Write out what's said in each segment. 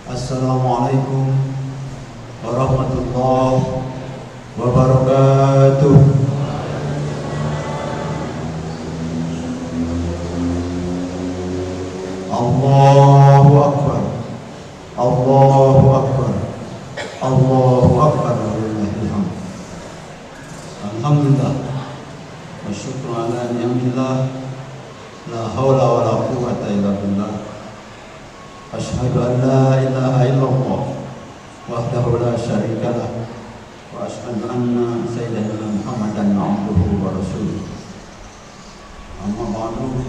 Assalamualaikum warahmatullahi wabarakatuh. Allahu Akbar, Allahu Akbar, Allahu Akbar, walillahil hamd. Alhamdulillah wa syukru ala ni'amillah, la haula wa la quwwata illa billah. Asyhadu an la ilaha illallah wahdahu la syarika lah, wa asyhadu anna sayyidina Muhammadan abduhu wa rasuluh. Amma ba'du,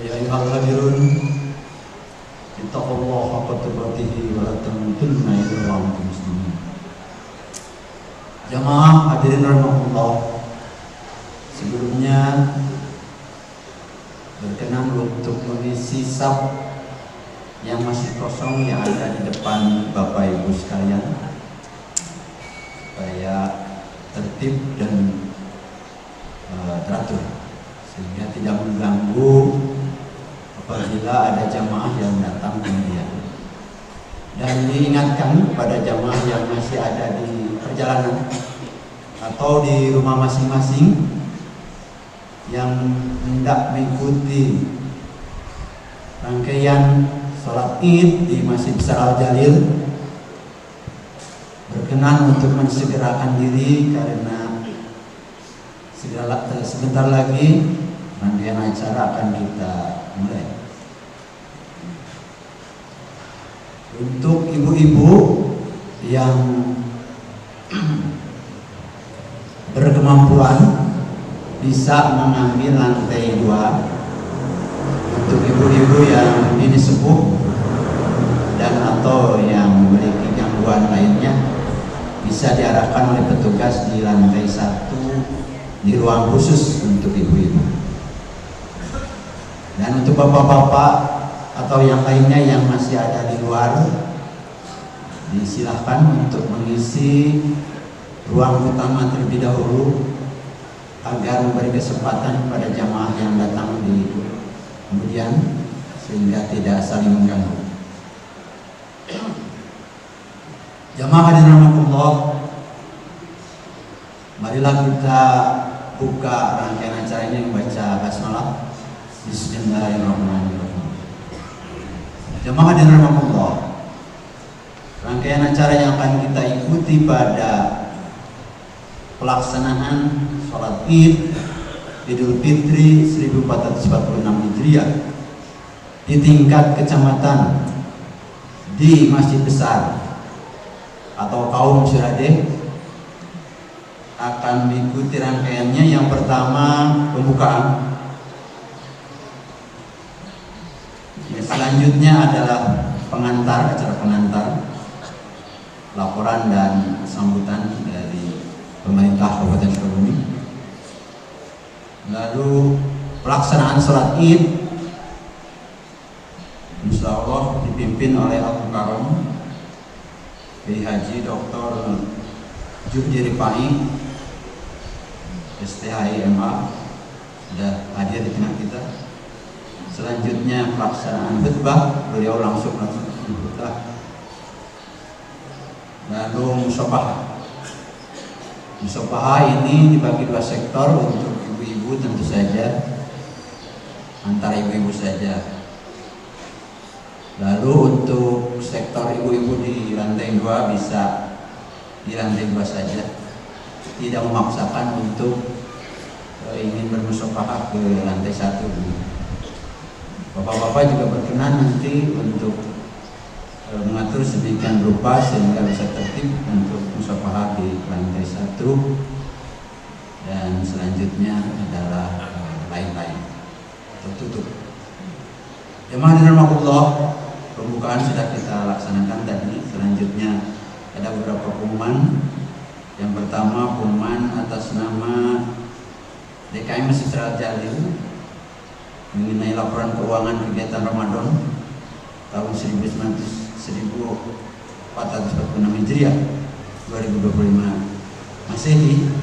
ya ayyuhal hadirun, ittaqullaha haqqa tuqatih wa la tamutunna illa wa antum muslimun. Jamaah hadirin rahimakumullah, sebelumnya berkenan untuk mengisi saf yang masih kosong yang ada di depan Bapak Ibu sekalian, supaya tertib dan teratur, sehingga tidak mengganggu apabila ada jamaah yang datang kemudian. Dan diingatkan kepada jamaah yang masih ada di perjalanan atau di rumah masing-masing yang hendak mengikuti rangkaian sholat Id di Masjid Besar Al-Jalil, berkenan untuk mensegerakan diri karena sebentar lagi rangkaian acara akan kita mulai. Untuk ibu-ibu yang berkemampuan bisa mengambil lantai 2. Untuk ibu-ibu yang ini sepuh dan atau yang memiliki gangguan lainnya, bisa diarahkan oleh petugas di lantai 1 di ruang khusus untuk ibu-ibu. Dan untuk bapak-bapak atau yang lainnya yang masih ada di luar, disilahkan untuk mengisi ruang utama terlebih dahulu agar memberi kesempatan kepada jamaah yang datang di kemudian, sehingga tidak saling mengganggu. Jamaah hadirin rahimakumullah, marilah kita buka rangkaian acara ini membaca basmalah. Bismillahirrahmanirrahim. Jamaah hadirin rahimakumullah, rangkaian acara yang akan kita ikuti pada pelaksanaan sholat Id Idul Fitri 1446 Hijriah di tingkat kecamatan di Masjid Besar atau kaum Syuhada akan diikuti rangkaiannya. Yang pertama pembukaan, selanjutnya adalah pengantar, acara pengantar, laporan dan sambutan dari pemerintah Kabupaten Sukabumi. Lalu pelaksanaan sholat Id insya Allah dipimpin oleh Al-Mukarram Kiai Haji Dr. Juhdi Rifai STHIMA, sudah hadir di tengah kita. Selanjutnya pelaksanaan khutbah, beliau langsung melakukan khutbah. Lalu musyafahah ini dibagi 2 sektor, untuk ibu tentu saja, antara ibu-ibu saja. Lalu untuk sektor ibu-ibu di lantai 2 bisa di lantai 2 saja, tidak memaksakan untuk ingin bermusyafahah ke lantai 1. Bapak-bapak juga berkenan nanti untuk mengatur sedemikian rupa sehingga bisa tertib untuk musyafahah di lantai 1. Dan selanjutnya adalah lain-lain tertutup. Jemaah dirahmatullah, pembukaan sudah kita laksanakan tadi. Selanjutnya ada beberapa pengumuman. Yang pertama, pengumuman atas nama DKM Masjid Besar Al-Jalil mengenai laporan keuangan kegiatan Ramadan tahun 1446 Hijriah 2025 Masehi.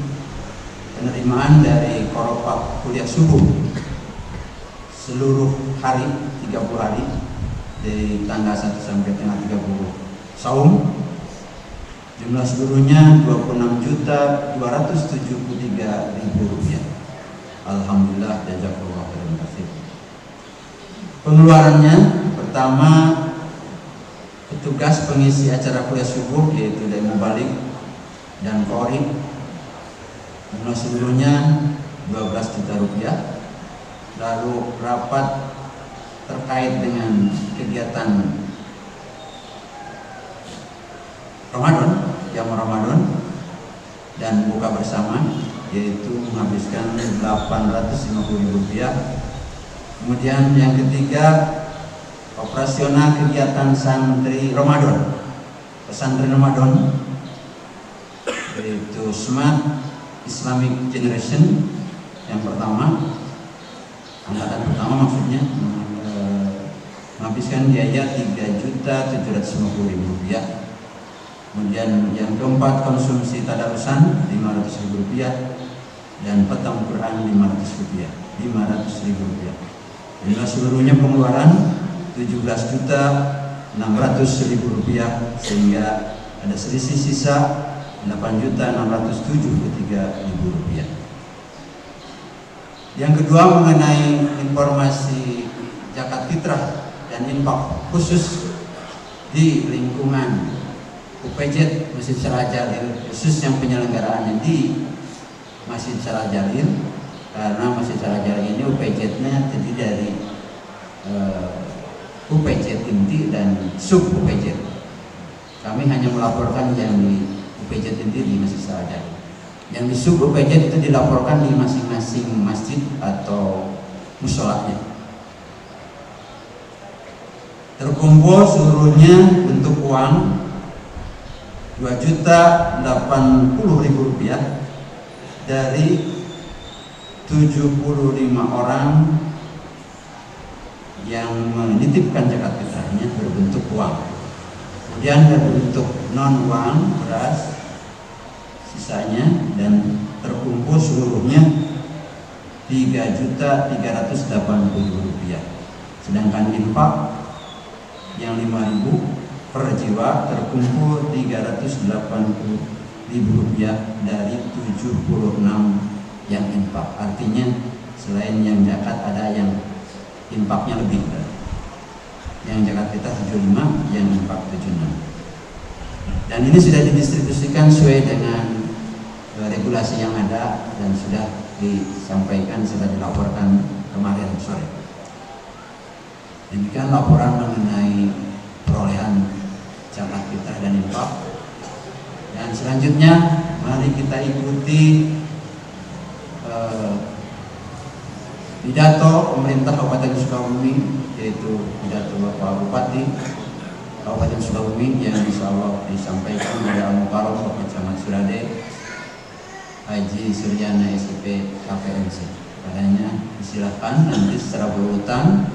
Penerimaan dari Koropak kuliah subuh seluruh hari 30 hari dari tanggal 1 sampai tanggal 30 Saum. Jumlah seluruhnya Rp26.273.000. Alhamdulillah, jazakallahu khairan katsir. Pengeluarannya pertama, petugas pengisi acara kuliah subuh yaitu Dai Mubalik dan Qori, jumlah seluruhnya Rp12 juta. Lalu rapat terkait dengan kegiatan Ramadan, jam Ramadan dan buka bersama yaitu menghabiskan Rp850.000. Kemudian yang ketiga, operasional kegiatan santri Ramadan, pesantren Ramadan yaitu Smart Islamic Generation yang pertama, angkatan pertama maksudnya, menghabiskan biaya Rp3.750.000. Kemudian yang keempat, konsumsi tadarusan Rp500.000 dan petang Quran Rp500.000. Jumlah seluruhnya pengeluaran Rp17.600.000 sehingga ada selisih sisa Rp8.673.000. Yang kedua, mengenai informasi zakat fitrah dan infak khusus di lingkungan UPJ Masjid Syarah Jalil, khusus yang penyelenggaraannya di Masjid Syarah Jalil, karena Masjid Syarah Jalil ini UPJ-nya terdiri dari UPJ inti dan sub UPJ. Kami hanya melaporkan yang di UPJ inti di Masjid Syarah Jalil. Yang di sub UPJ itu dilaporkan di masing-masing masjid atau musholahnya. Terkumpul seluruhnya bentuk uang Rp2.080.000 dari 75 orang yang menitipkan zakat fitrahnya berbentuk uang. Kemudian berbentuk non uang beras sisanya, dan terkumpul seluruhnya Rp3.380.000. Sedangkan infak yang 5.000 per jiwa terkumpul Rp380.000 dari 76 yang infak. Artinya selain yang zakat ada yang infaknya lebih. Yang zakat kita 75, yang infak 76. Dan ini sudah didistribusikan sesuai dengan regulasi yang ada dan sudah disampaikan, sudah dilaporkan kemarin sore. Demikian laporan mengenai perolehan zakat fitrah dan infak. Dan selanjutnya mari kita ikuti pidato pemerintah Kabupaten Sukabumi, yaitu pidato Bapak Bupati Kabupaten Sukabumi yang insyaallah disampaikan oleh Al-Mukarram Bapak Camat Surade Haji Suryana SIP KPMC. Padanya disilahkan nanti secara berurutan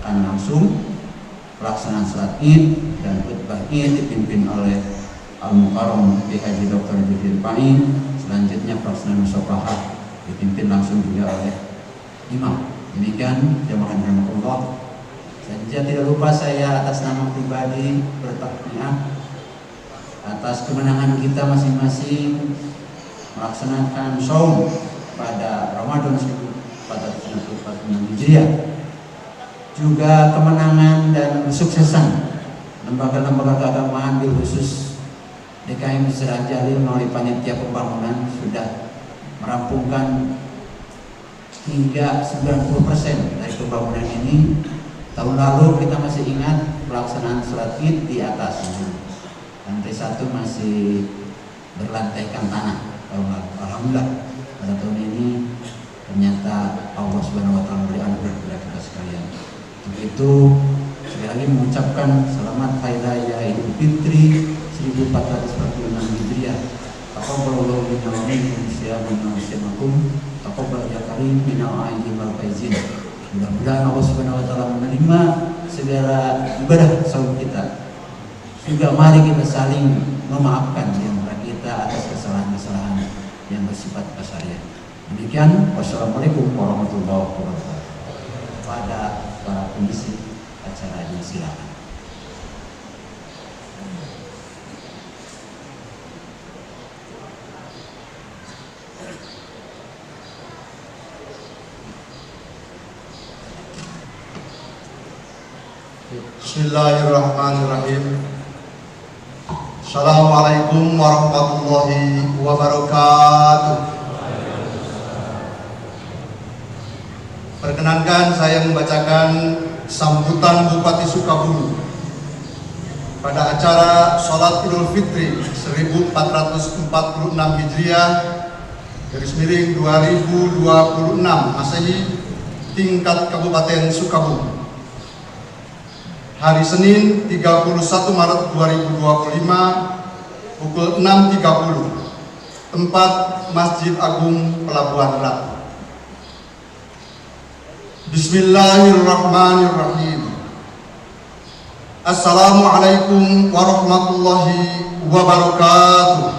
akan langsung pelaksanaan salat Id dan khutbah Id dipimpin oleh Al-Mukarram Haji Dr. Judil Pai. Selanjutnya pelaksanaan musyafahah dipimpin langsung juga oleh imam. Demikian jamaah rahimakumullah. Saja tidak lupa saya atas nama pribadi bertakziah atas kemenangan kita masing-masing melaksanakan saum pada Ramadan 1446 Hijriah. Juga kemenangan dan kesuksesan lembaga-lembaga keagamaan di khusus DKM Syarah Jalil melalui panitia pembangunan sudah merampungkan hingga 90% dari pembangunan ini. Tahun lalu kita masih ingat pelaksanaan sholat Id di atasnya. Lantai 1 masih berlantaikan tanah tahun lalu. Alhamdulillah pada tahun ini ternyata Allah Subhanahu wa taala beri anugerah kepada kita sekalian. Untuk itu sekali lagi mengucapkan selamat Hari Raya Idul Fitri 1446 Hijriah. Taqabbalallahu minna wa minkum syiyaman wa syamakum. Taqabbal ya karim minal aidin wal faizin. Mudah-mudahan Allah Subhanahu wa taala menerima segala ibadah saum kita. Juga mari kita saling memaafkan di antara kita atas kesalahan-kesalahan yang bersifat kasariah. Demikian, wassalamualaikum warahmatullahi wabarakatuh. Pada para pengisi acaranya, silakan. Bismillahirrahmanirrahim. Assalamualaikum warahmatullahi wabarakatuh. Perkenankan saya membacakan sambutan Bupati Sukabumi pada acara Sholat Idul Fitri 1446 Hijriah / 2026 Masehi tingkat Kabupaten Sukabumi. Hari Senin 31 Maret 2025 pukul 6.30, tempat Masjid Agung Pelabuhan Ratu. Bismillahirrahmanirrahim. Assalamualaikum warahmatullahi wabarakatuh.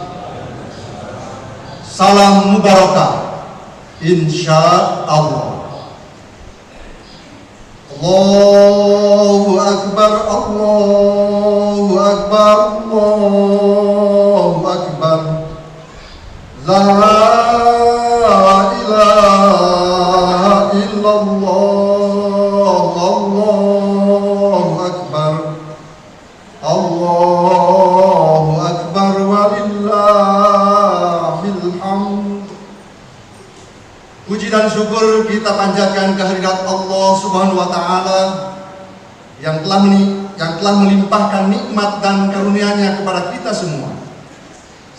Salam mubarakah, insya Allah. Allahu Akbar, Allahu Akbar, Allahu Akbar. La ilaha illallah, Allahu Akbar, Allahu Akbar, walillahil hamd. Puji dan syukur kita panjatkan kehadirat Allah Subhanahu wa Ta'ala yang telah melimpahkan nikmat dan karunia-Nya kepada kita semua,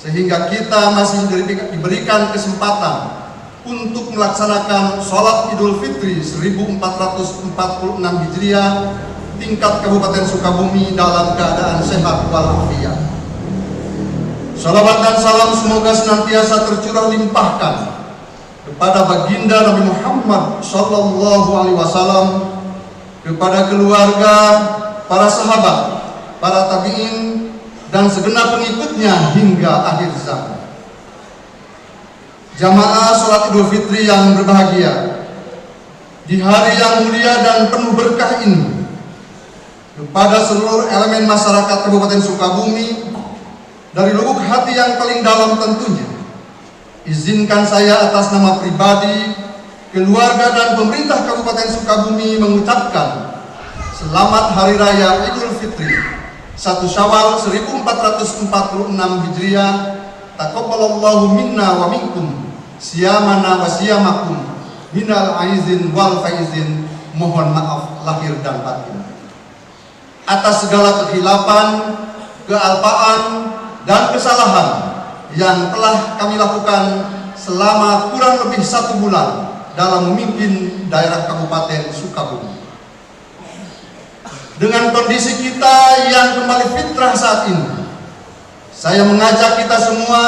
sehingga kita masih diberikan kesempatan untuk melaksanakan sholat Idul Fitri 1446 Hijriah tingkat Kabupaten Sukabumi dalam keadaan sehat walafiat. Shalawat dan salam semoga senantiasa tercurah limpahkan kepada baginda Nabi Muhammad Sallallahu Alaihi Wasallam, kepada keluarga, para sahabat, para tabi'in, dan segenap pengikutnya hingga akhir zaman. Jamaah sholat Idul Fitri yang berbahagia di hari yang mulia dan penuh berkah ini, kepada seluruh elemen masyarakat Kabupaten Sukabumi dari lubuk hati yang paling dalam tentunya, izinkan saya atas nama pribadi, keluarga, dan pemerintah Kabupaten Sukabumi mengucapkan selamat Hari Raya Idul Fitri 1 Syawal 1446 Hijriah. Taqabbalallahu minna wa minkum, siyamana wa siyamakum, minal aizin wal faizin. Mohon maaf lahir dan batin atas segala kekhilafan, kealpaan, dan kesalahan yang telah kami lakukan selama kurang lebih 1 bulan dalam memimpin daerah Kabupaten Sukabumi. Dengan kondisi kita yang kembali fitrah saat ini, saya mengajak kita semua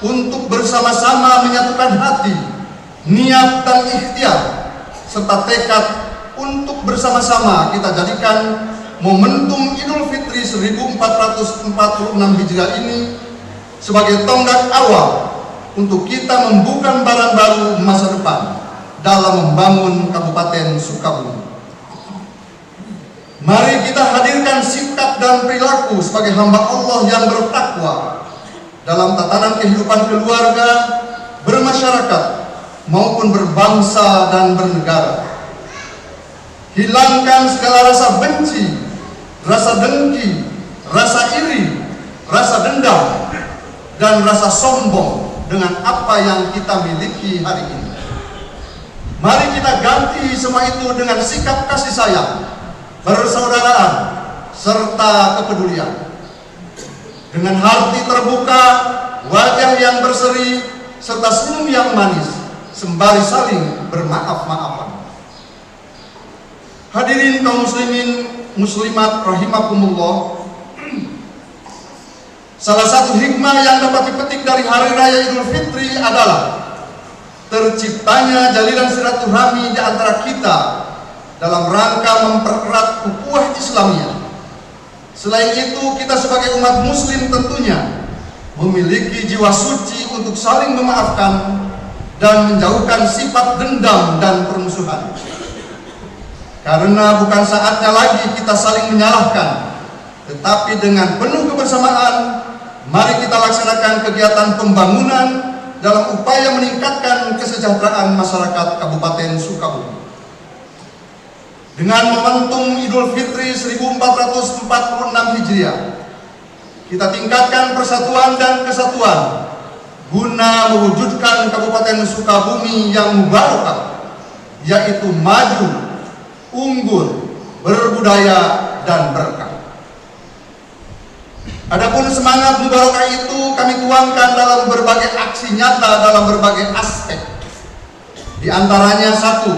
untuk bersama-sama menyatukan hati, niat, dan ikhtiar, serta tekad untuk bersama-sama kita jadikan momentum Idul Fitri 1446 Hijriah ini sebagai tonggak awal untuk kita membuka lembaran baru masa depan dalam membangun Kabupaten Sukabumi. Mari kita hadirkan sikap dan perilaku sebagai hamba Allah yang bertakwa dalam tatanan kehidupan keluarga, bermasyarakat, maupun berbangsa dan bernegara. Hilangkan segala rasa benci, rasa dengki, rasa iri, rasa dendam, dan rasa sombong dengan apa yang kita miliki hari ini. Mari kita ganti semua itu dengan sikap kasih sayang, persaudaraan, serta kepedulian. Dengan hati terbuka, wajah yang berseri, serta senyum yang manis, sembari saling bermaaf-maafan. Hadirin kaum muslimin muslimat rahimakumullah, salah satu hikmah yang dapat dipetik dari Hari Raya Idul Fitri adalah terciptanya jalinan silaturahmi di antara kita dalam rangka mempererat ukhuwah Islamiyah. Selain itu, kita sebagai umat muslim tentunya memiliki jiwa suci untuk saling memaafkan dan menjauhkan sifat dendam dan permusuhan. karena bukan saatnya lagi kita saling menyalahkan, tetapi dengan penuh kebersamaan, mari kita laksanakan kegiatan pembangunan dalam upaya meningkatkan kesejahteraan masyarakat Kabupaten Sukabumi. Dengan momentum Idul Fitri 1446 Hijriah, kita tingkatkan persatuan dan kesatuan guna mewujudkan Kabupaten Sukabumi yang mubarakah, yaitu maju, unggul, berbudaya, dan berkah. Adapun semangat mubarakah itu kami tuangkan dalam berbagai aksi nyata dalam berbagai aspek. Di antaranya satu,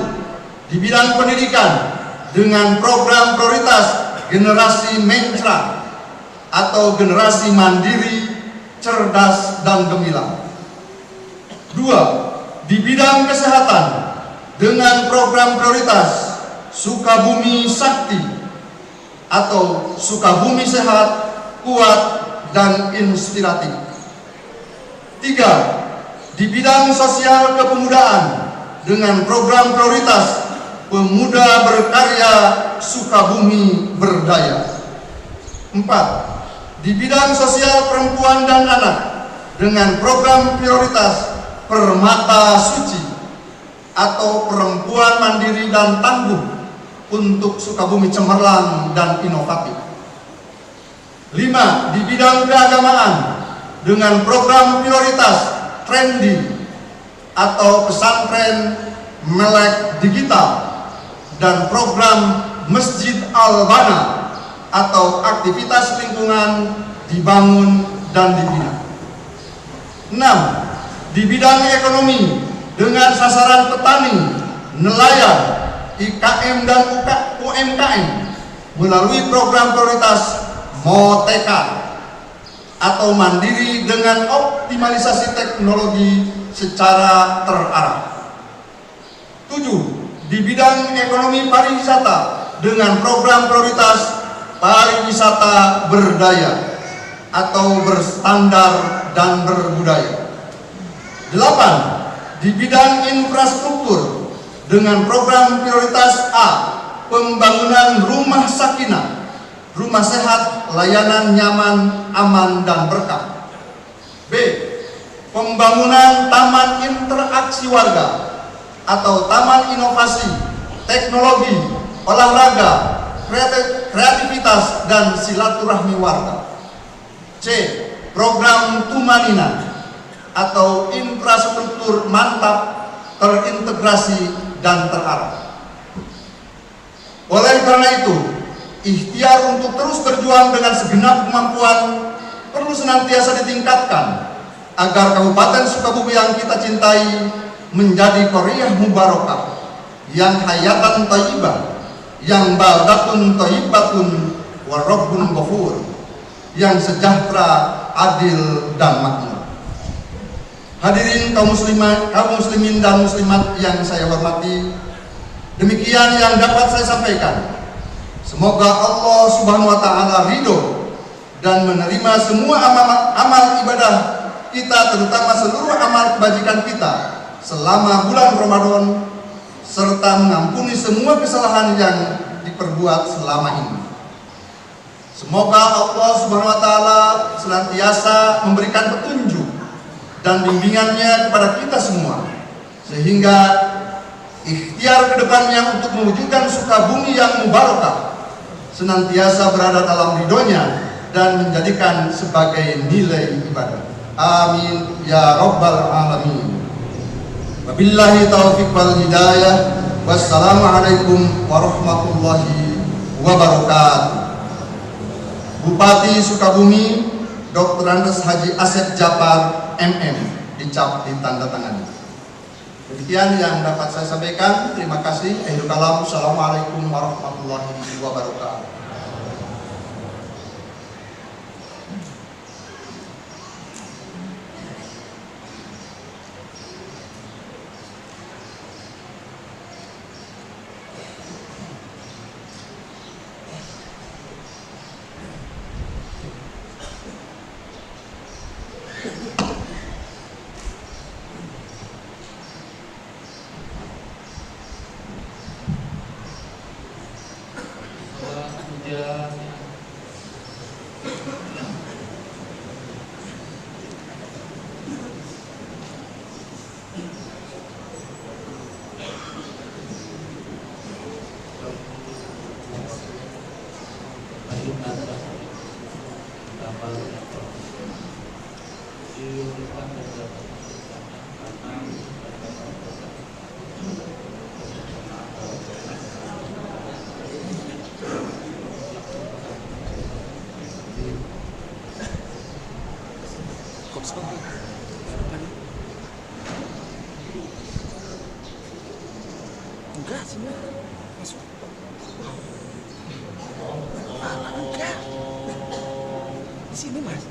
di bidang pendidikan dengan program prioritas generasi mencra atau generasi mandiri, cerdas, dan gemilang. Dua, di bidang kesehatan dengan program prioritas Sukabumi Sakti atau Sukabumi Sehat, Kuat, dan Inspiratif. Tiga, di bidang sosial kepemudaan dengan program prioritas Pemuda Berkarya Sukabumi Berdaya. Empat, di bidang sosial perempuan dan anak dengan program prioritas Permata Suci atau Perempuan Mandiri dan Tangguh untuk Sukabumi Cemerlang dan Inovatif. 5. Di bidang keagamaan dengan program prioritas Trendy atau Pesantren Melek Digital dan program Masjid Al-Bana atau aktivitas lingkungan dibangun dan dibina. 6. Di bidang ekonomi dengan sasaran petani, nelayan, IKM dan UMKM melalui program prioritas Moteka atau mandiri dengan optimalisasi teknologi secara terarah. 7. Di bidang ekonomi pariwisata dengan program prioritas pariwisata berdaya atau berstandar dan berbudaya. 8. Di bidang infrastruktur dengan program prioritas A, pembangunan rumah sakinah, rumah sehat, layanan nyaman, aman, dan berkah. B. Pembangunan taman interaksi warga atau taman inovasi, teknologi, olahraga, kreativitas, dan silaturahmi warga. C. Program Tumanina atau infrastruktur mantap, terintegrasi, dan terarah. Oleh karena itu, ikhtiar untuk terus berjuang dengan segenap kemampuan perlu senantiasa ditingkatkan agar Kabupaten Sukabumi yang kita cintai menjadi Qaryah Mubarakah yang hayatan thayyibah, yang baldatun thayyibatun wa rabbun ghafur, yang sejahtera, adil, dan makmur. Hadirin kaum muslimin dan muslimat yang saya hormati, demikian yang dapat saya sampaikan. Semoga Allah Subhanahu wa taala ridho dan menerima semua amal ibadah kita, terutama seluruh amal kebajikan kita selama bulan Ramadan, serta mengampuni semua kesalahan yang diperbuat selama ini. Semoga Allah Subhanahu wa taala senantiasa memberikan petunjuk dan bimbingannya kepada kita semua, sehingga ikhtiar kedepannya untuk mewujudkan Sukabumi yang mubarakah senantiasa berada dalam ridhonya dan menjadikan sebagai nilai ibadah. Amin ya rabbal alamin. Wabillahi taufiq wal hidayah. Wassalamualaikum warahmatullahi wabarakatuh. Bupati Sukabumi Dr. Andes Haji Asep Japar MM dicap ditandatangani. Demikian yang dapat saya sampaikan. Terima kasih. Akhirul kalam. Assalamualaikum warahmatullahi wabarakatuh. pengajiannya. Enggak sih, masuk. Alah, enggak. Di sini, Mas.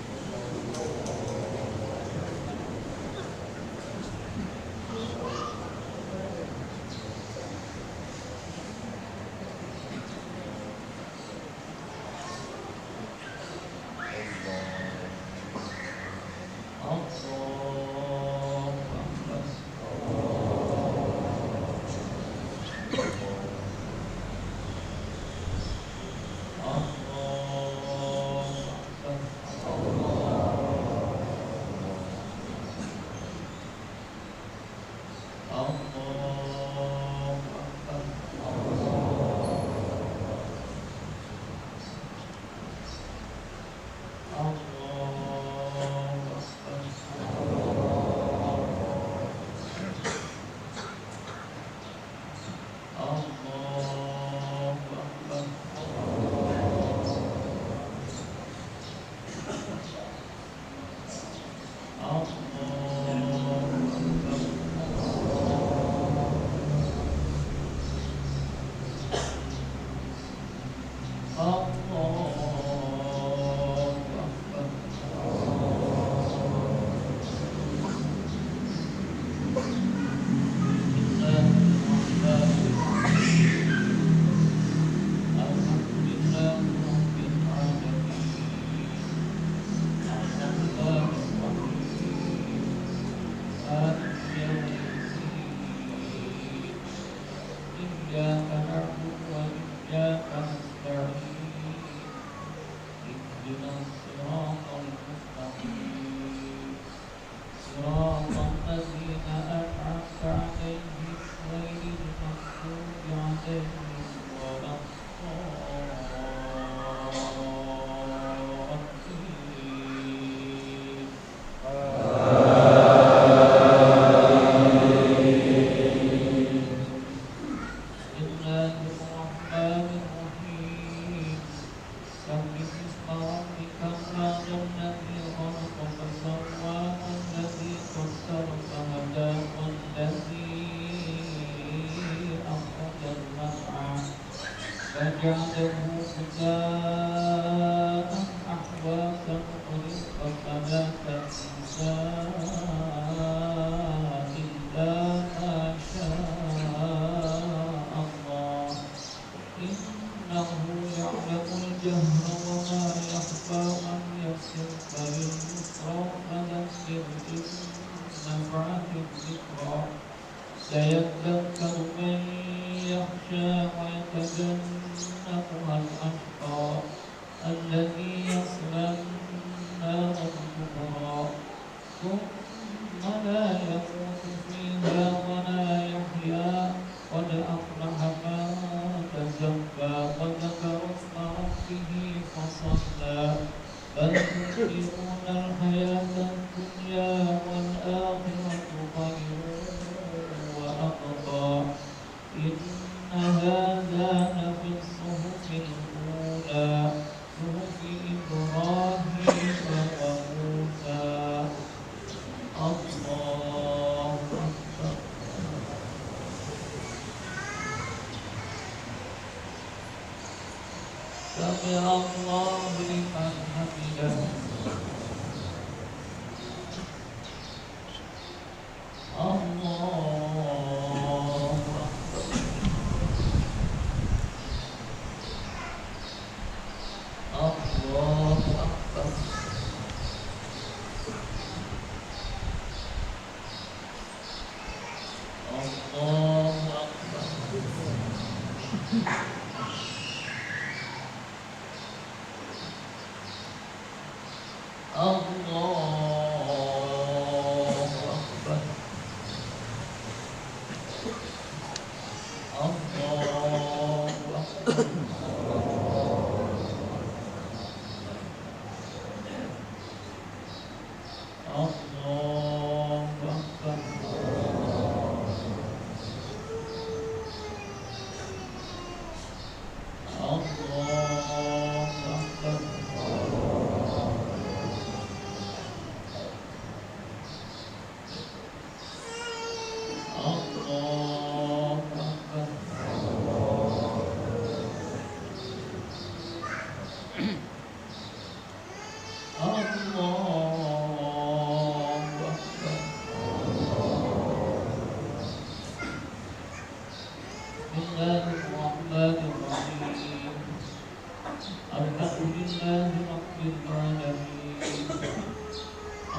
الحمد لله رب العالمين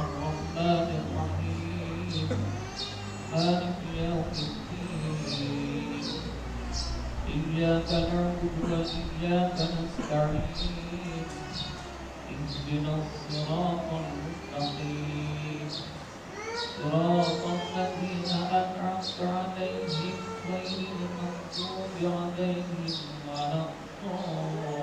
الرحمن الرحيم مالك يوم الدين إياك نعبد وإياك نستعين اهدنا الصراط المستقيم صراط الذين أنعمت عليهم غير المغضوب عليهم ولا الضالين.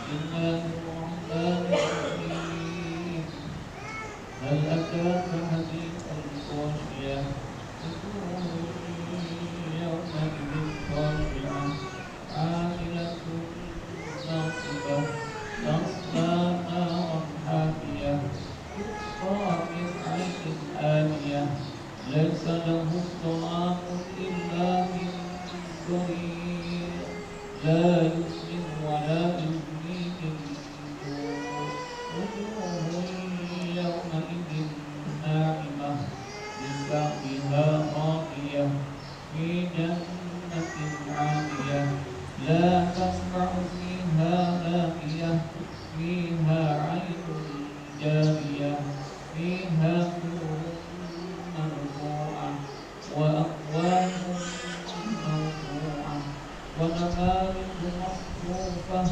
بسم الله الرحمن الرحيم هل أتاك حديث الغاشية وجوه يومئذ خاشعة عاملة ناصبة تصلى نارا حامية تسقى من عين آنية ليس لهم طعام إلا من ضريع لا يسمن ولا يغني من جوع وجوه يومئذ ناعمة لسعيها راضية في جنة عالية لا تسمع فيها لاغية فيها عين جارية فيها سرر مرفوعة وأكواب موضوعة ونمارق مصفوفة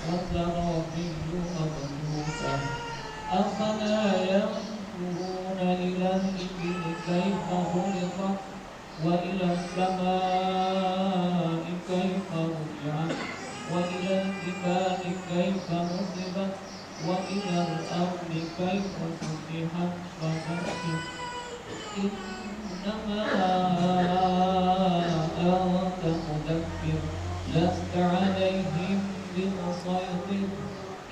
وزرابي مبثوثة أفلا ينظرون إلى الإبل كيف خلقت وإلى السماء كيف رفعت وإلى الجبال كيف نصبت وإلى الأرض كيف سطحت فذكر إنما أنت مذكر لست عليهم بمسيطر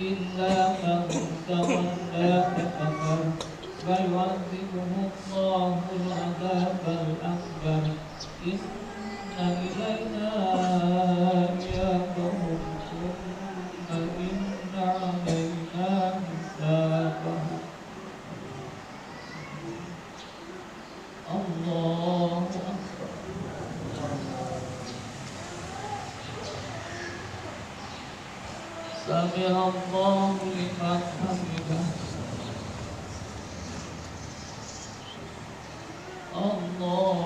إلا من تولى وكفر فيعذبه الله العذاب الأكبر إن إلينا إيابهم ثم إن علينا حسابهم. الله أكبر. سمع الله لمن حمده. الله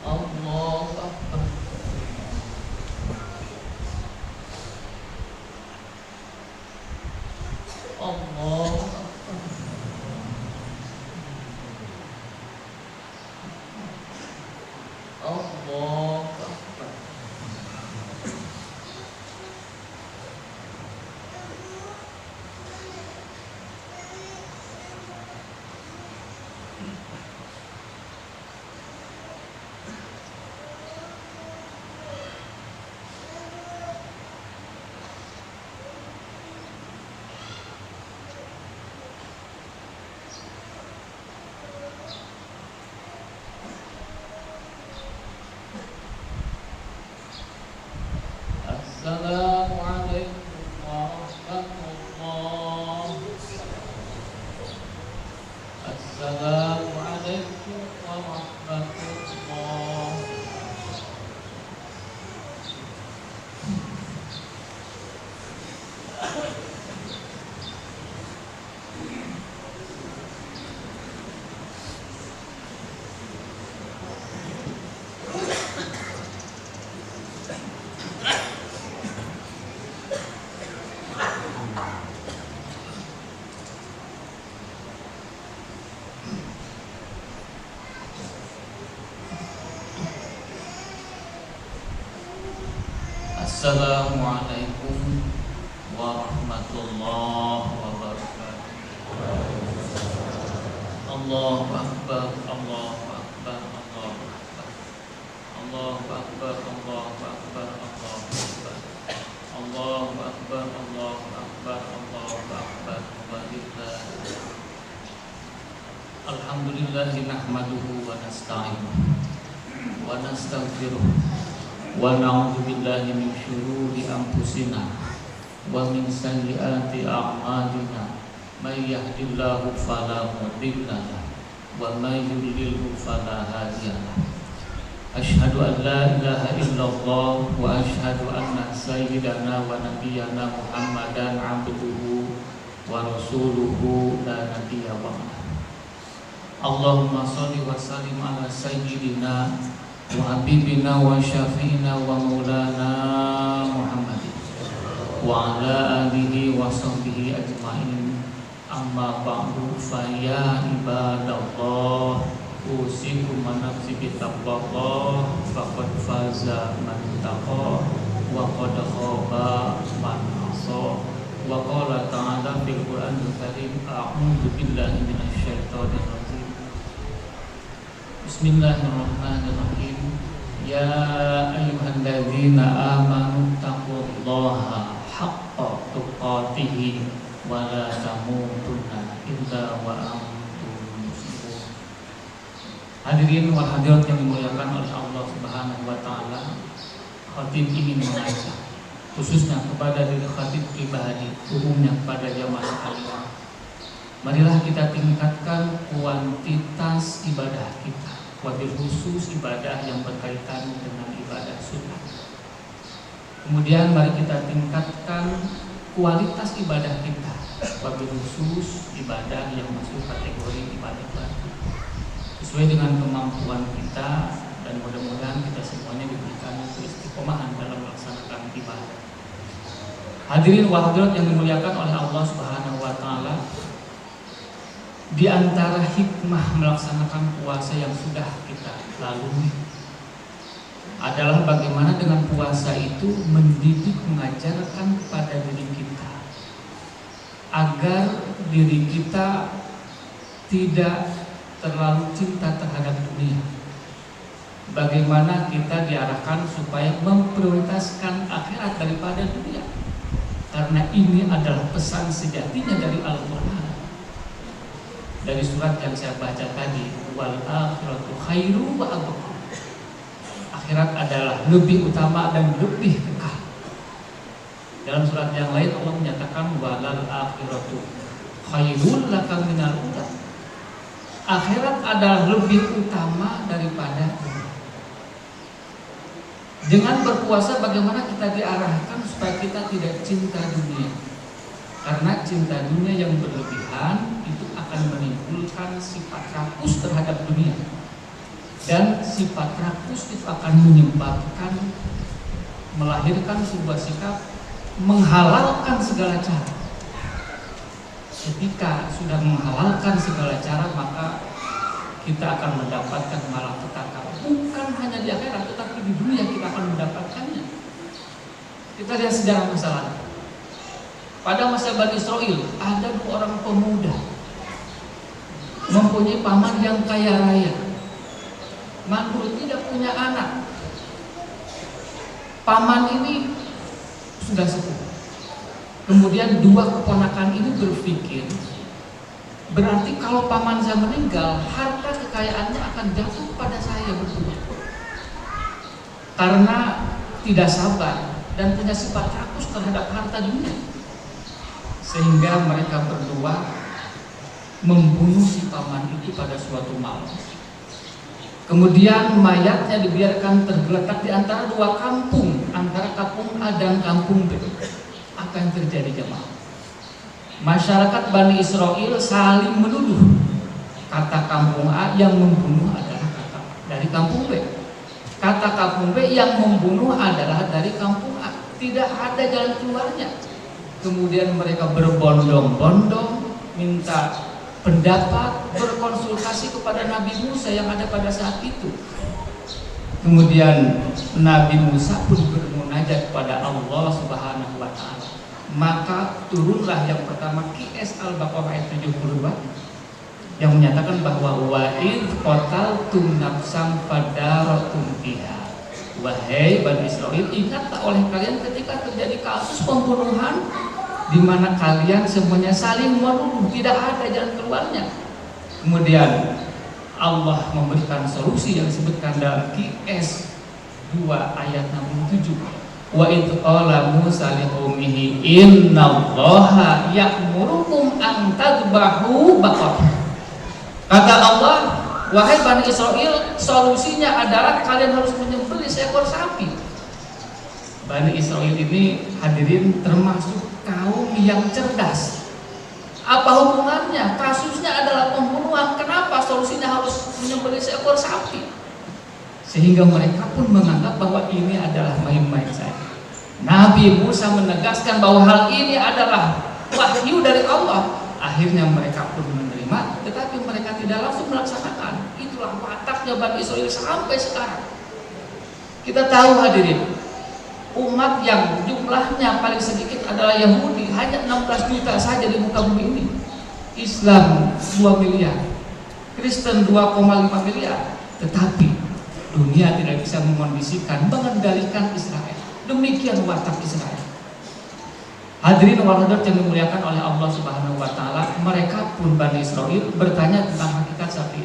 الله أكبر. الله أكبر. الله أكبر. السلام عليكم ورحمة الله. السلام عليكم ورحمة الله. Assalamualaikum warahmatullahi wabarakatuh. Allahu Akbar, Allahu Akbar, Allahu Akbar. Allahu Akbar, Allahu Akbar, Allahu Akbar. Allahu Akbar, Allahu Akbar, Allahu Akbar. Alhamdulillah nahmaduhu wa nasta'inuhu wa nastaghfiruh wa na'udzu billahi min syururi anfusina wa min sayyiati a'malina may yahdihillahu fala mudilla lahu wa may yudlilhu fala hadiya lahu. Asyhadu an la ilaha illallah wa asyhadu anna sayyidana wa nabiyyana Muhammadan abduhu wa rasuluhu la nabiyya ba'da. Allahumma shalli wa sallim ala sayyidina wa habibina wa syafi'ina wa maulana Muhammadin wa ala alihi wa sahbihi ajma'in. Amma ba'du, fa ya ibadallah, usikum wa nafsi bittaqwallah, faqad faza man taqa wa qad khaba man asa. Wa qala ta'ala fil Qur'anil Karim, a'udzu billahi minasy syaithanir rajim. Bismillahirrahmanirrahim. Ya ayyuhalladzina amanu taqullaha haqqa tuqatih wa la tamutunna illa wa antum muslimun. Hadirin wal hadirat yang dimuliakan oleh Allah Subhanahu wa taala, khatib ingin mengajak khususnya kepada diri khatib pribadi, umumnya kepada jamaah sekalian. Marilah kita tingkatkan kuantitas ibadah kita, wabil khusus ibadah yang berkaitan dengan ibadah sunnah. Kemudian mari kita tingkatkan kualitas ibadah kita, wabil khusus ibadah yang masuk kategori ibadah wajib, sesuai dengan kemampuan kita, dan mudah-mudahan kita semuanya diberikan keistiqomahan dalam melaksanakan ibadah. Hadirin wa hadirat yang dimuliakan oleh Allah Subhanahu wa taala, di antara hikmah melaksanakan puasa yang sudah kita lalui adalah bagaimana dengan puasa itu mendidik, mengajarkan pada diri kita agar diri kita tidak terlalu cinta terhadap dunia. Bagaimana kita diarahkan supaya memprioritaskan akhirat daripada dunia, karena ini adalah pesan sejatinya dari Al-Quran. Dari surat yang saya baca tadi, wal akhiratu khairu wa abqa. Akhirat adalah lebih utama dan lebih kekal. Dalam surat yang lain Allah menyatakan walal akhiratu khairul laka minal ula. Akhirat adalah lebih utama daripada dunia. Dengan berpuasa bagaimana kita diarahkan supaya kita tidak cinta dunia. Karena cinta dunia yang berlebihan itu akan menimbulkan sifat rakus terhadap dunia, dan sifat rakus itu akan menyebabkan melahirkan sebuah sikap menghalalkan segala cara. Ketika sudah menghalalkan segala cara, maka kita akan mendapatkan malapetaka, bukan hanya di akhirat tetapi di dunia kita akan mendapatkannya. Kita lihat sejarah masa lalu. Pada masa Bani Israel ada 2 orang pemuda mempunyai paman yang kaya raya, mandul, tidak punya anak. Paman ini sudah sepuh. Kemudian 2 keponakan ini berpikir, berarti kalau paman saya meninggal, harta kekayaannya akan jatuh pada saya berdua. Karena tidak sabar dan punya sifat rakus terhadap harta dunia, sehingga mereka berdua membunuh si paman itu pada suatu malam. Kemudian mayatnya dibiarkan tergeletak di antara 2 kampung, antara kampung A dan kampung B. Apa yang terjadi jemaah? Masyarakat Bani Israel saling menuduh kata kampung A yang membunuh adalah kata dari kampung B, kata kampung B yang membunuh adalah dari kampung A. Tidak ada jalan keluarnya. Kemudian mereka berbondong-bondong minta pendapat, berkonsultasi kepada Nabi Musa yang ada pada saat itu. Kemudian Nabi Musa pun bermunajat kepada Allah Subhanahu wa taala. Maka turunlah yang pertama QS Al-Baqarah ayat 72 yang menyatakan bahwa wa'id qataltum nafsan fadaratum biha. Wahai Bani Israel, ingatlah oleh kalian ketika terjadi kasus pembunuhan di mana kalian semuanya saling menuduh, tidak ada jalan keluarnya. Kemudian Allah memberikan solusi yang disebutkan dalam QS 2 ayat 67. Wa idh qala Musa liqaumihi innallaha ya'murukum an tadbahu baqarah. Kata Allah, wahai Bani Israel, solusinya adalah kalian harus menyembelih seekor sapi. Bani Israel ini hadirin termasuk kaum yang cerdas. Apa hubungannya? Kasusnya adalah pembunuhan. Kenapa solusinya harus menyembelih seekor sapi? Sehingga mereka pun menganggap bahwa ini adalah main-main saja. Nabi Musa menegaskan bahwa hal ini adalah wahyu dari Allah. Akhirnya mereka pun menerima, tetapi mereka tidak langsung melaksanakan. Itulah wataknya Bani Israel sampai sekarang. Kita tahu hadirin, umat yang jumlahnya paling sedikit adalah Yahudi, hanya 16 juta saja di muka bumi ini. Islam 2 miliar, Kristen 2,5 miliar. Tetapi dunia tidak bisa memondisikan, mengendalikan Israel. Demikian watak Israel. Hadirin wal hadirat yang dimuliakan oleh Allah Subhanahu wa taala, mereka pun Bani Israel bertanya tentang hakikat sapi.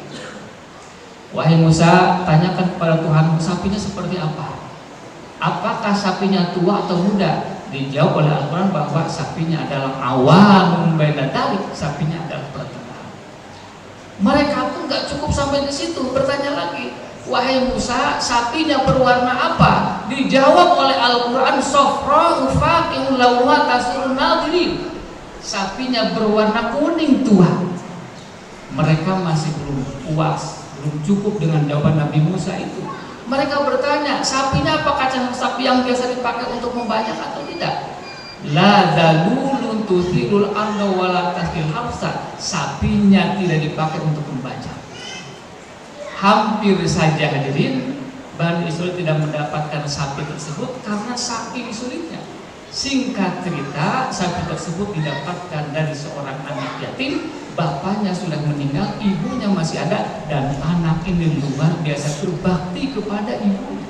Wahai Musa, tanyakan kepada Tuhan, sapinya seperti apa? Apakah sapinya tua atau muda? Dijawab oleh Al-Quran bahwa sapinya adalah awamun baina dzalik, sapinya adalah pertengahan. Mereka pun gak cukup sampai di situ, bertanya lagi, wahai Musa, sapinya berwarna apa? Dijawab oleh Al-Quran, sofra ufaqihul lawha tasurun nadirin, sapinya berwarna kuning tua. Mereka masih belum puas, belum cukup dengan jawaban Nabi Musa itu. Mereka bertanya, sapinya apakah sapi yang biasa dipakai untuk membajak atau tidak? La dalulun tuthirul arda wala tahil harsa, sapinya tidak dipakai untuk membajak. Hampir saja hadirin, Bani Israel tidak mendapatkan sapi tersebut karena saking sulitnya. Singkat cerita, sapi tersebut didapatkan dari seorang anak yatim. Bapaknya sudah meninggal, ibunya masih ada, dan anak ini luar biasa berbakti kepada ibunya.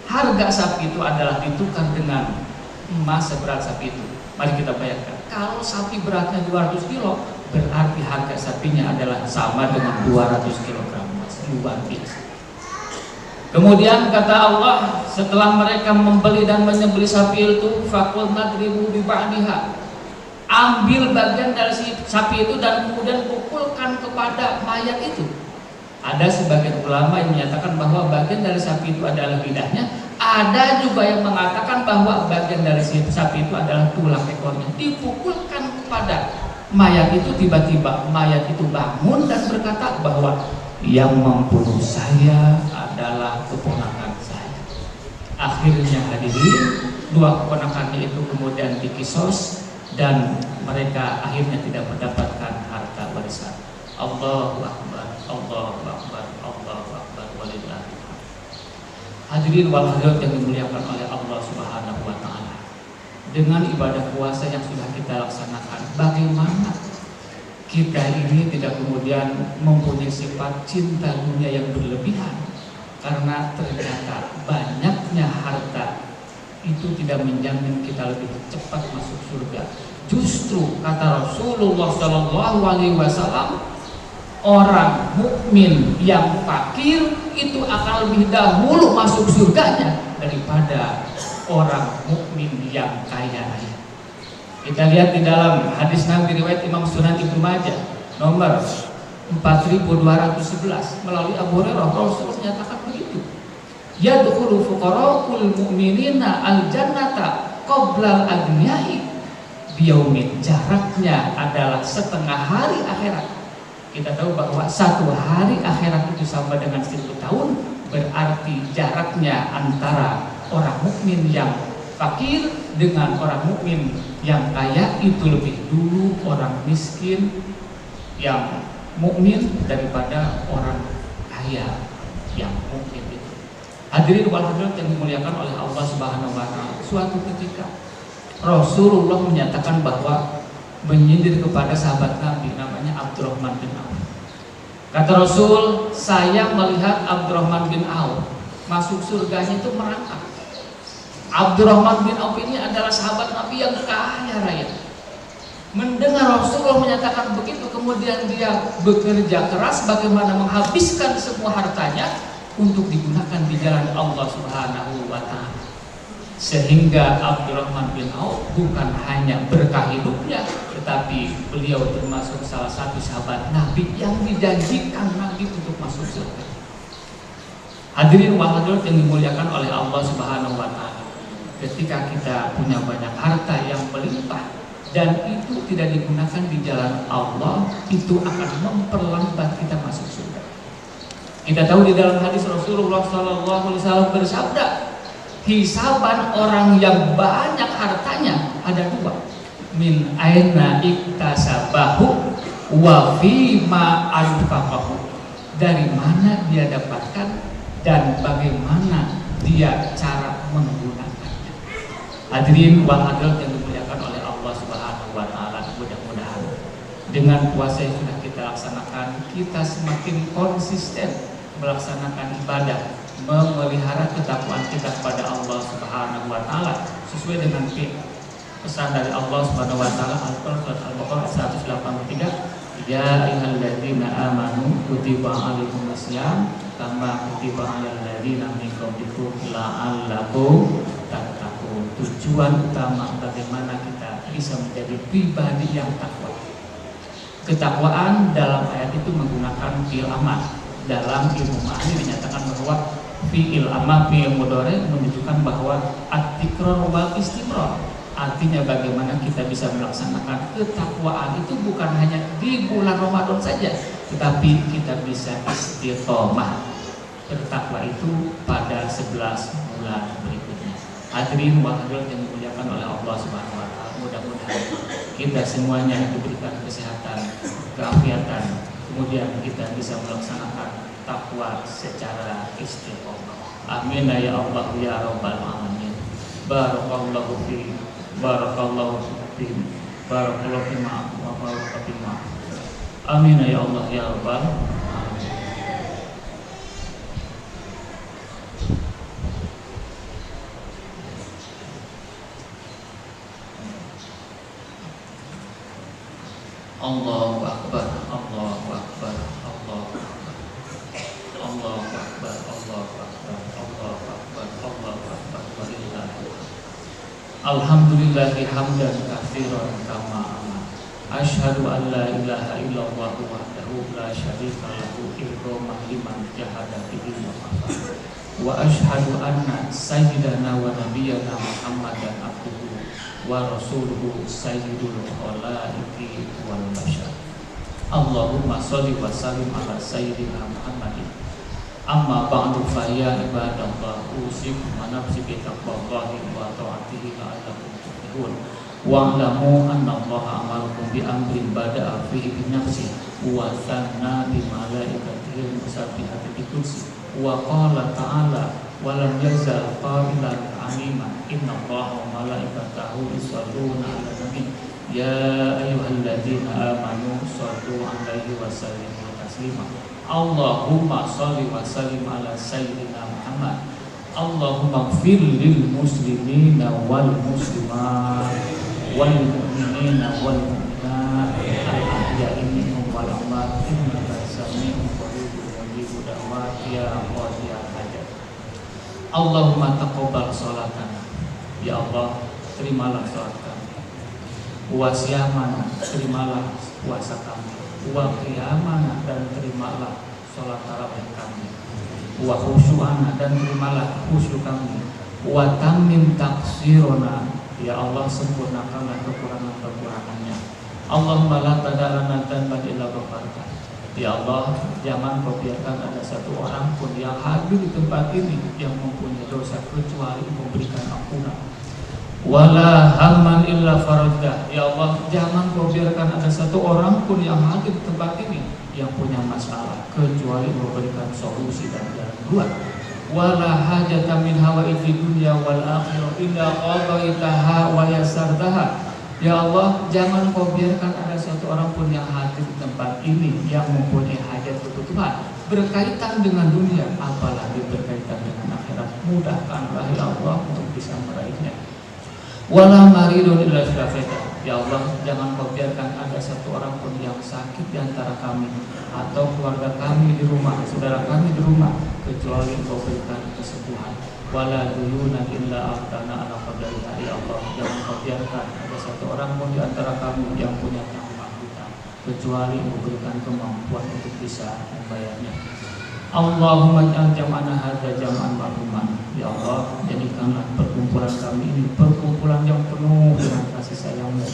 Harga sapi itu adalah ditukar dengan emas seberat sapi itu. Mari kita bayangkan, kalau sapi beratnya 200 kilo, berarti harga sapinya adalah sama dengan 200 kg emas. Luar biasa. Kemudian kata Allah, setelah mereka membeli dan menyembelih sapi itu, faqul nadribu bi ba'diha, ambil bagian dari sapi itu dan kemudian pukulkan kepada mayat itu. Ada sebagian ulama yang menyatakan bahwa bagian dari sapi itu adalah lidahnya. Ada juga yang mengatakan bahwa bagian dari sapi itu adalah tulang ekornya. Dipukulkan kepada mayat itu, tiba-tiba mayat itu bangun dan berkata bahwa yang membunuh saya adalah keponakan saya. Akhirnya hadirin, 2 keponakannya itu kemudian dikisos dan mereka akhirnya tidak mendapatkan harta warisan. Allahu Akbar, Allahu Akbar, Allahu Akbar, walillahil hamd. Hadirin wal hadirat yang dimuliakan oleh Allah Subhanahu wa taala. Dengan ibadah puasa yang sudah kita laksanakan, bagaimana kita ini tidak kemudian mempunyai sifat cinta dunia yang berlebihan? Karena ternyata banyaknya harta itu tidak menjamin kita lebih cepat masuk surga. Justru kata Rasulullah SAW, orang mukmin yang fakir itu akan lebih dahulu masuk surganya daripada orang mukmin yang kaya raya. Kita lihat di dalam hadis Nabi riwayat Imam Sunan Ibnu Majah nomor 4211 melalui Abu Hurairah, Rasul menyatakan begitu. Yadkhulu fuqara'ul mu'minina al-jannata qabla al-aghniyai biyaumin. Jaraknya adalah setengah hari akhirat. Kita tahu bahwa 1 hari akhirat itu sama dengan 1000 tahun. Berarti jaraknya antara orang mukmin yang fakir dengan orang mukmin yang kaya itu lebih dulu orang miskin yang mukmin daripada orang kaya yang mukmin itu. Hadirin wal hadirat yang dimuliakan oleh Allah Subhanahu wa taala, suatu ketika Rasulullah menyatakan bahwa menyindir kepada sahabat Nabi namanya Abdurrahman bin Auf. Kata Rasul, saya melihat Abdurrahman bin Auf masuk surganya itu merangkak. Abdurrahman bin Auf ini adalah sahabat Nabi yang kaya raya. Mendengar Rasulullah menyatakan begitu, kemudian dia bekerja keras bagaimana menghabiskan semua hartanya untuk digunakan di jalan Allah Subhanahu wa Ta'ala. Sehingga Abdurrahman bin Auf bukan hanya berkah hidupnya, tetapi beliau termasuk salah satu sahabat Nabi yang dijanjikan Nabi untuk masuk surga. Hadirin wa hadirat yang dimuliakan oleh Allah Subhanahu wa Ta'ala, ketika kita punya banyak harta yang melimpah dan itu tidak digunakan di jalan Allah, itu akan memperlambat kita masuk surga. Kita tahu di dalam hadis Rasulullah SAW bersabda, hisaban orang yang banyak hartanya ada dua. Min aina iktasabahu wa fima anfaqahu. Dari mana dia dapatkan dan bagaimana dia cara menggunakannya. Hadirin wa hadirat yang dimuliakan oleh Allah Subhanahu wa Ta'ala, mudah-mudahan dengan puasa yang sudah kita laksanakan, kita semakin konsisten melaksanakan ibadah, memelihara ketakwaan kita kepada Allah Subhanahu wa Ta'ala sesuai dengan pesan dari Allah Subhanahu wa Ta'ala. Al-Baqarah 183, ya ayyuhalladzina amanu kutiba alaikumus syiyam kama kutiba alal ladzina min qablikum la'allakum tattaqun. Tujuan utama bagaimana kita bisa menjadi pribadi yang takwa. Ketakwaan dalam ayat itu menggunakan fi'il amar. Dalam ilmu ma'ani dinyatakan bahwa fi'il amar fi'il mudhari menunjukkan bahwa at-tikrar wal istimrar. Artinya bagaimana kita bisa melaksanakan ketakwaan itu bukan hanya di bulan Ramadan saja, tetapi kita bisa istiqomah bertakwa itu pada 11 bulan berikutnya. Hadirin wa hadirat yang dimuliakan oleh Allah Subhanahu wa Ta'ala, mudah-mudahan kita semuanya diberikan kesehatan, keafiatan, kemudian kita bisa melaksanakan takwa secara istiqomah. Amin ya Allah ya rabbal alamin. Barakallahu fi barakallahu fi barakallahu fi wa barakallahu fi. Amin ya Allah ya rabbal alamin. Allahu akbar, Allahu akbar, Allahu akbar, Allahu akbar, Allahu akbar, Allahu akbar, Allahu akbar, walillahil hamd. Alhamdulillahi hamdan katsiran kama aman. Asyhadu an la ilaha illallah wahdahu la syarika lahu iqamah liman jahada bihi wa kafar. Wa asyhadu anna sayyidana wa nabiyyana Muhammadan abduhu wa rasuluhu sayyidul khalaiqi wal bashar. Allahumma sholli wa sallim ala sayyidina Muhammadin. Amma ba'du fa ya ibadallah, usikum wa nafsi bi taqwallahi wa ta'atihi la'allakum tuflihun. Wa'lamu anna Allaha amarakum bi amrin bada'a fihi bi nafsi wa thanna bi malaikatihi musabbihati bi kursi wa qala ta'ala wa lam yazal qailan aliman inna Allaha wa malaikatahu yusholluna 'alan nabi ya ayyuhalladzina amanu shollu 'alaihi wa sallimu taslima. Allahumma sholli wa sallim ala sayyidina Muhammad. Allahumma ighfir lil muslimina wal muslimat wal mu'minina wal mu'minat al-ahya'i minhum wal amwat innaka sami'un qaribun mujibud da'wati ya qadiyal hajat. Allahumma taqabbal sholatana, ya Allah terimalah sholat kami. Wa siyamana, terimalah puasa kami. Wa qiyamana, dan terimalah sholat tarawih kami. Wa khusyu'ana, dan terimalah khusyuk kami. Wa tammim taqsirona, ya Allah sempurnakanlah kekurangan-kekurangannya. Allahumma la tada'lana dhanban illa ghafarta. Ya Allah, jangan kau biarkan ada satu orang pun yang hadir di tempat ini yang mempunyai dosa kecuali memberikan ampunan. Wala hamman illa farajdah. Ya Allah, jangan kau biarkan ada satu orang pun yang hadir di tempat ini yang punya masalah kecuali memberikan solusi dan jalan keluar. Wala hajata min hawaiji dunya wal akhirah illa qadaitaha wa yassartaha. Ya Allah, jangan kau biarkan ada satu orang pun yang hadir di tempat ini yang mempunyai hajat kebutuhan berkaitan dengan dunia, apalagi berkaitan dengan akhirat. Mudahkanlah ya Allah untuk bisa meraihnya. Wala maridun illa syafaita. Ya Allah, jangan Kau biarkan ada satu orang pun yang sakit di antara kami atau keluarga kami di rumah, saudara kami di rumah, kecuali Kau berikan kesembuhan. Wala duyuna illa a'tana ala qadariha. Ya Allah, jangan Kau biarkan ada satu orang pun di antara kami yang punya tanggungan hutang, kecuali Kau berikan kemampuan untuk bisa membayarnya. Allahumma ij'al jam'ana hadza jam'an marhuman. Ya Allah, jadikanlah perkumpulan kami ini perkumpulan yang penuh dengan kasih sayang-Mu.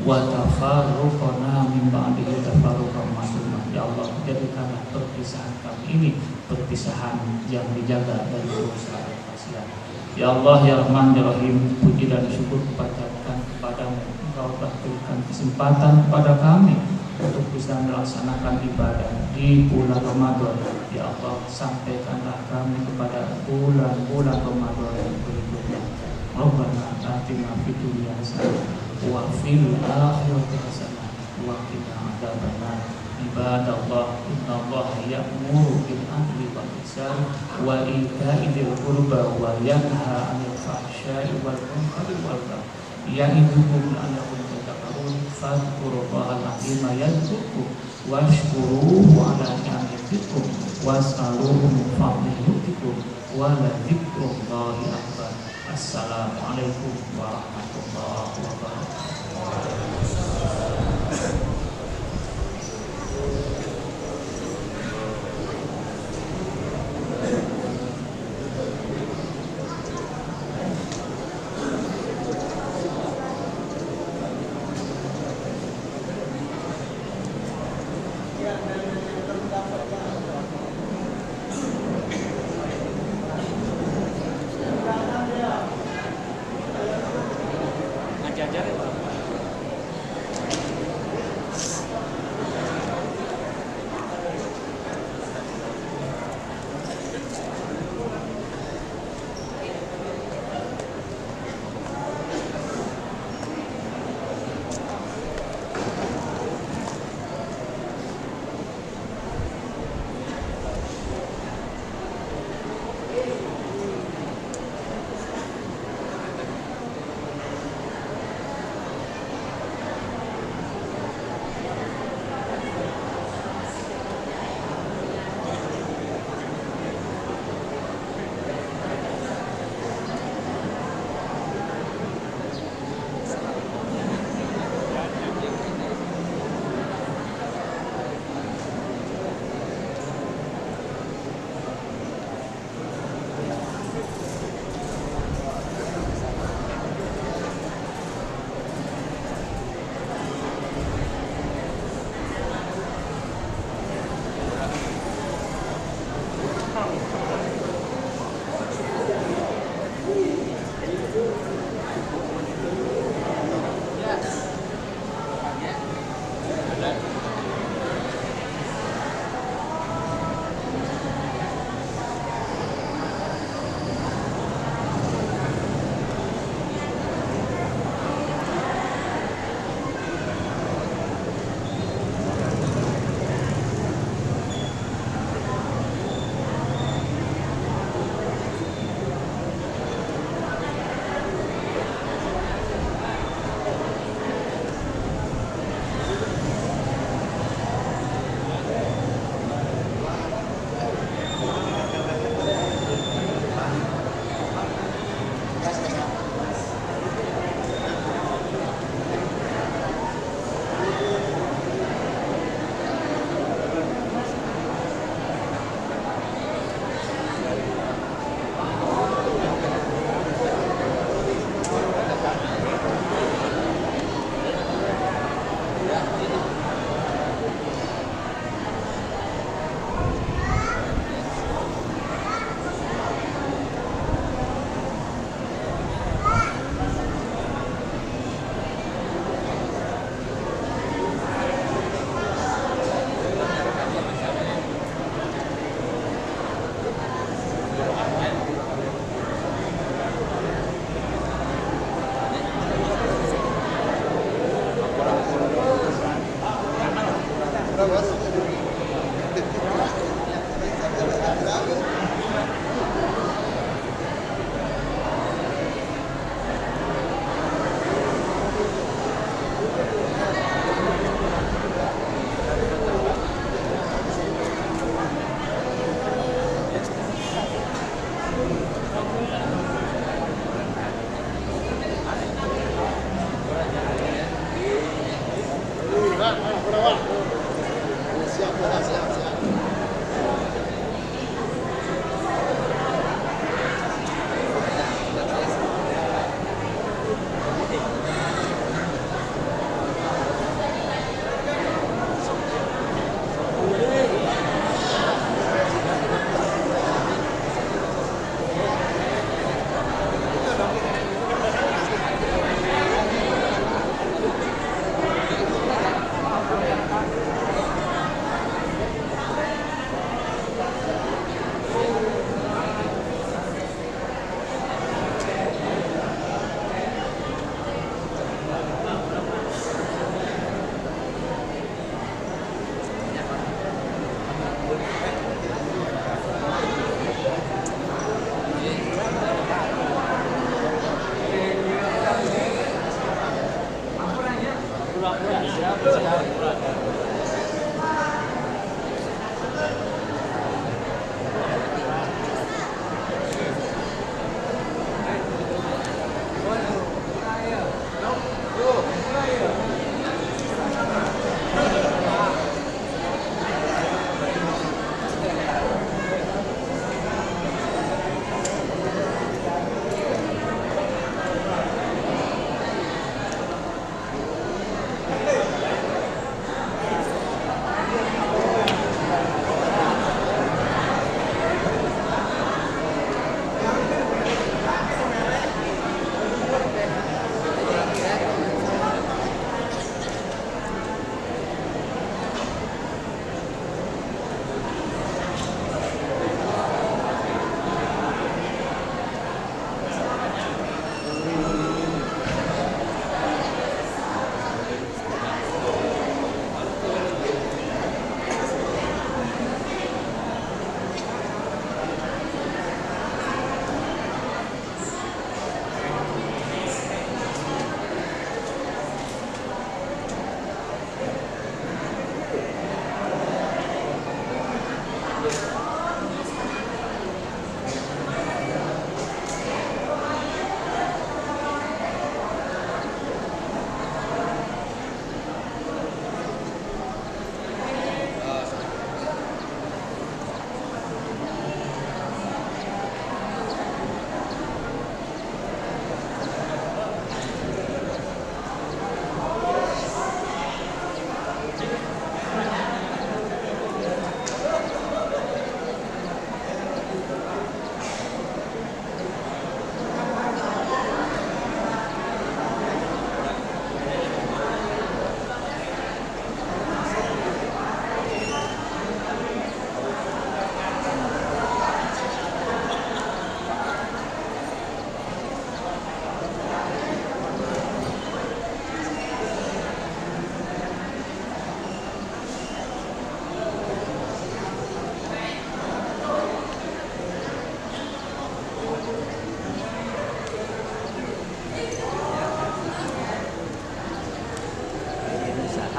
Wa tafarruqana min ba'dihi tafarruqan ma'suma. Ya Allah, jadikanlah perpisahan kami ini perpisahan yang dijaga dari dosa dan maksiat. Ya Allah, ya Rahman, ya Rahim, puji dan syukur kepada-Mu. Engkau telah berikan kesempatan kepada kami untuk bisa melaksanakan ibadah di bulan Ramadan. Ya Allah, sampaikanlah kami kepada bulan-bulan Ramadan yang berikutnya. Rabbana atina fid dunya hasanah wa fil akhirati hasanah wa qina adzabannar. Ibadallah, innallaha ya'muru bil 'adli wal ihsan wa ita'i dzil qurba wa yanha 'anil fahsya'i wal munkari wal baghi. Ya'idukum la'allakum tadhakkarun. Fadhkurullahal 'azima yadhkurkum washkuruhu 'ala ni'matikum was'aluhu min fadlihi yu'tikum wa la dzikrullahi akbar. Assalamualaikum warahmatullahi wabarakatuh.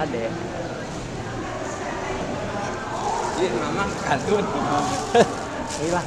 Ade. Iya, mama kantun. Iya lah.